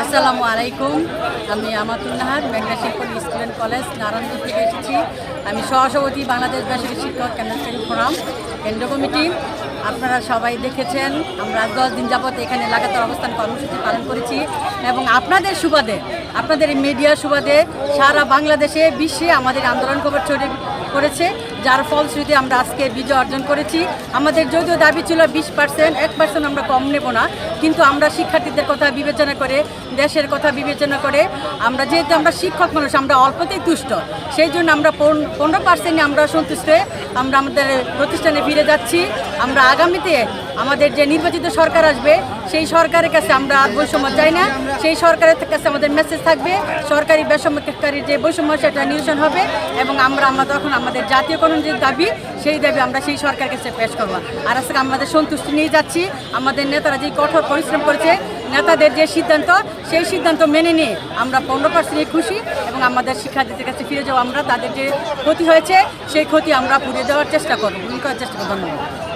আসসালামু আলাইকুম। আমি আমাতুল নাহার, মেঘনা শিল্পী স্টুডেন্ট কলেজ নারায়ণপুর থেকে এসেছি। আমি সহসভাপতি বাংলাদেশ বেসরকারি শিক্ষক কেন্দ্রীয় ফোরাম কেন্দ্র কমিটি। আপনারা সবাই দেখেছেন, আমরা 10 দিন যাবত এখানে লাগাতার অবস্থান কর্মসূচি পালন করেছি এবং আপনাদের সুবাদে, আপনাদের মিডিয়ার সুবাদে সারা বাংলাদেশে বিশ্বে আমাদের আন্দোলন খবর ছড়িয়ে পড়েছে, যার ফলশ্রুতিতে আমরা আজকে বিজয় অর্জন করেছি। আমাদের যদিও দাবি ছিল 20%, 1% আমরা কম নেব না, কিন্তু আমরা শিক্ষার্থীদের কথা বিবেচনা করে, দেশের কথা বিবেচনা করে, আমরা যেহেতু আমরা শিক্ষক মানুষ, আমরা অল্পতেই তুষ্ট, সেই জন্য আমরা 15% আমরা সন্তুষ্ট হয়ে আমরা আমাদের প্রতিষ্ঠানে ফিরে যাচ্ছি। আমরা আগামীতে আমাদের যে নির্বাচিত সরকার আসবে, সেই সরকারের কাছে আমরা বৈষম্য চাই না। সেই সরকারের কাছে আমাদের মেসেজ থাকবে, সরকারি বেসরকারির যে বৈষম্য সেটা নিরসন হবে এবং আমরা তখন আমাদের জাতীয়করণ যে দাবি, সেই দাবি আমরা সেই সরকারের কাছে পেশ করবো। আর আজকে আমাদের সন্তুষ্টি নিয়ে যাচ্ছি। আমাদের নেতারা যে কঠোর পরিশ্রম করেছে, নেতাদের যে সিদ্ধান্ত, সেই সিদ্ধান্ত মেনে নিয়ে আমরা 15% খুশি এবং আমাদের শিক্ষার্থীদের কাছে ফিরে যাবো। আমরা তাদের যে ক্ষতি হয়েছে, সেই ক্ষতি আমরা পুড়িয়ে দেওয়ার চেষ্টা করবো। ধন্যবাদ।